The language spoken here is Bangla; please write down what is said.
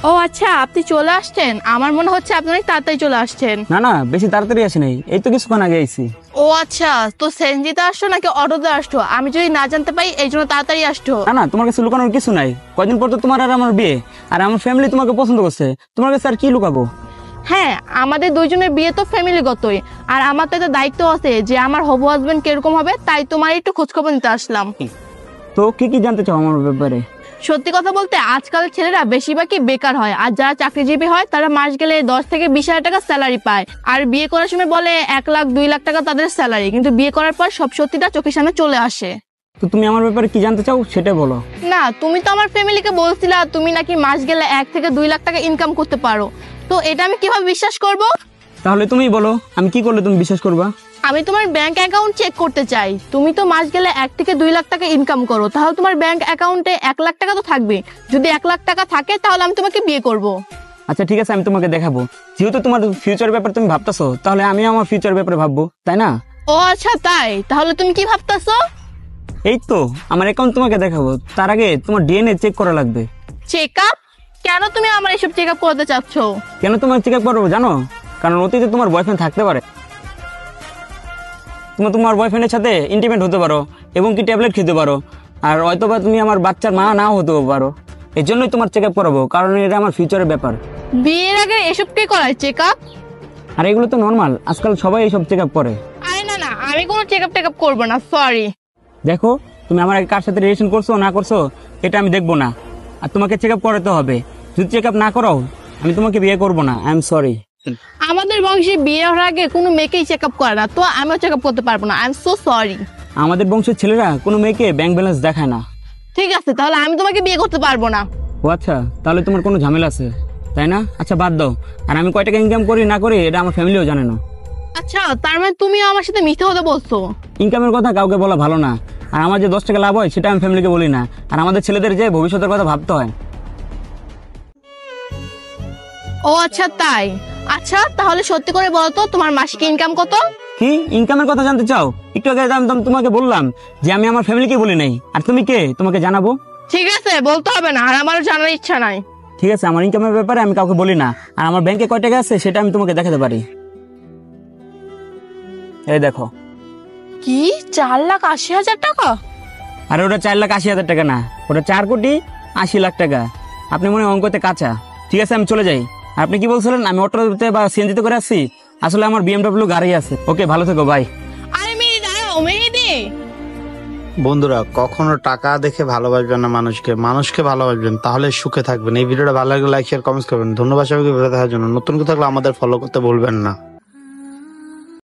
ও আচ্ছা, আপনি চলে আসছেন। আমার মনে হচ্ছে আপনি অনেক তাড়াতাড়ি চলে আসছেন। না না, বেশি তাড়াতাড়ি আসি নাই, এই তো কিছুক্ষণ আগে আইছি। ও আচ্ছা, তো সিএনজিতে আসছো নাকি অটোতে আসছো? আমি যদি না জানতে পারি এই জন্য তাড়াতাড়ি আসছো। না না, তোমার কাছে লুকানোর কিছু নাই। কয়দিন পর তো তোমার আর আমার বিয়ে, আর আমার ফ্যামিলি তোমাকে পছন্দ করছে, তোমার কাছে আর কি লুকাবো। হ্যাঁ, আমাদের দুইজনের বিয়ে তো ফ্যামিলিগতই, আর আমার তো একটা দায়িত্ব আছে যে আমার হবু হাজবেন্ড কিরকম হবে, তাই তোমার একটু খোঁজখবর নিতে আসলাম। তো কি কি জানতে চাও আমার ব্যাপারে? সত্যি কথা বলতে আজকালের ছেলেরা বেশিরভাগই বেকার হয়, আর যারা চাকরিজীবী হয় তারা মাস গেলে 10 থেকে 20,000 টাকা স্যালারি পায়, আর বিয়ে করার সময় বলে 1 লাখ 2 লাখ টাকা তাদের স্যালারি, কিন্তু বিয়ে করার পর সব সত্যিটা চোখের সামনে চলে আসে। তো তুমি আমার ব্যাপারে কি জানতে চাও সেটা বলো। না, তুমি তো আমার ফ্যামিলিকে বলছিলা তুমি নাকি মাস গেলে 1 থেকে 2 লাখ টাকা ইনকাম করতে পারো, তো এটা আমি কিভাবে বিশ্বাস করব? তাহলে তুমি বলো, আমি কি করলে তুমি বিশ্বাস করবা? আমি তোমার ব্যাংক অ্যাকাউন্ট চেক করতে চাই। তুমি তো মাস গেলে 1 থেকে 2 লাখ টাকা ইনকাম করো, তাহলে তোমার ব্যাংক অ্যাকাউন্টে 1 লাখ টাকা তো থাকবে। যদি 1 লাখ টাকা থাকে তাহলে আমি তোমাকে বিয়ে করব। আচ্ছা ঠিক আছে, আমি তোমাকে দেখাবো। যেহেতু তোমার ফিউচার ব্যাপারে তুমি ভাবতেছো, তাহলে আমি আমার ফিউচার ব্যাপারে ভাববো, তাই না? ও আচ্ছা তাই, তাহলে তুমি কি ভাবতেছো? এই তো আমার অ্যাকাউন্ট তোমাকে দেখাবো, তার আগে তোমার ডিএনএ চেক করা লাগবে। Check up? কেন তুমি আমার এসব চেক আপ করতে চাচ্ছ? কেন তোমার চেক আপ করবো জানো? কারণ অতীতে তোমার বয়ফ্রেন্ড থাকতে পারে, তুমি তোমার বয়ফ্রেন্ডের সাথে ইন্টিমেট হতে পারো এবং কি ট্যাবলেট খেতে পারো, আর হয়তোবা তুমি আমার বাচ্চার মা নাও হতেও পারো। এই জন্যই তোমার চেক আপ করাবো, কারণ এটা আমার ফিউচারের ব্যাপার। বিয়ের আগে এসব কে করায় চেক আপ? আর এগুলো তো নর্মাল, আজকাল সবাই এইসব চেক আপ করে। আরে না না, আমি কোনো চেক আপ টেক আপ করবো না, সরি। দেখো, তুমি আমার আগে কার সাথে রিলেশন করছো না করছো এটা আমি দেখবো না, আর তোমাকে চেক আপ করাতে হবে। যদি চেক আপ না করাও আমি তোমাকে বিয়ে করবো না। I am sorry. আমাদের বংশে বিয়ে হওয়ার আগে কোনো মেয়েকেই চেক আপ করে না, তো আমিও চেক আপ করতে পারবো না। I am so sorry. আমাদের বংশের ছেলেরা কোনো মেয়েকে ব্যাংক ব্যালেন্স দেখায় না। ঠিক আছে, তাহলে আমি তোমাকে বিয়ে করতে পারবো না। ও আচ্ছা, তাহলে তোমার কোনো ঝামেলা আছে তাই না? আচ্ছা বাদ দাও, আর আমি কয় টাকা ইনকাম করি না করি এটা আমার ফ্যামিলিও জানে না। আচ্ছা, তার মানে তুমিও আমার সাথে মিথ্যে কথা বলছো? ইনকামের কথা কাউকে বলা ভালো না, আর আমার যে 10 টাকা লাভ হয় সেটা আমি ফ্যামিলিকে বলি না, আর আমাদের ছেলেদের যে ভবিষ্যতের কথা ভাবতে হয়। ও আচ্ছা তাই। আচ্ছা তাহলে সত্যি করে বলো তো, তোমার মাসিক ইনকাম কত? কি ইনকামের কথা জানতে চাও? একটু আগে আমি তোমাকে বললাম যে আমি আমার ফ্যামিলিকে বলি নাই, আর তুমি কে তোমাকে জানাবো? ঠিক আছে, বলতে হবে না, আর আমারও জানার ইচ্ছা নাই। ঠিক আছে, আমার ইনকামের ব্যাপারে আমি কাউকে বলি না, আর আমার ব্যাংকে কয় টাকা আছে সেটা আমি তোমাকে দেখাতে পারি। এই দেখো। কি 4,80,000 টাকা? আর ওটা 4,80,000 টাকা না, ওটা 4,80,00,000 টাকা। আপনি মনে হয় অঙ্কতে কাঁচা। ঠিক আছে, আমি চলে যাই। আর আপনি কি বলছিলেন আমি অটোতে বা সিএনজিতে করে আসছি? আসলে আমার বিএমডব্লিউ গাড়ি আছে। ওকে, ভালো থেকো, বাই। আরে মেহেদি দাঁড়াও, মেহেদি। বন্ধুরা, কখনো টাকা দেখে ভালোবাসবেন না মানুষকে, মানুষকে ভালোবাসবেন, তাহলে সুখে থাকবেন। এই ভিডিওটা ভালো লাগলে লাইক শেয়ার কমেন্টস করবেন। ধন্যবাদ সবাইকে ভিডিও দেখার জন্য। নতুন কেউ থাকলে আমাদের ফলো করতে ভুলবেন না।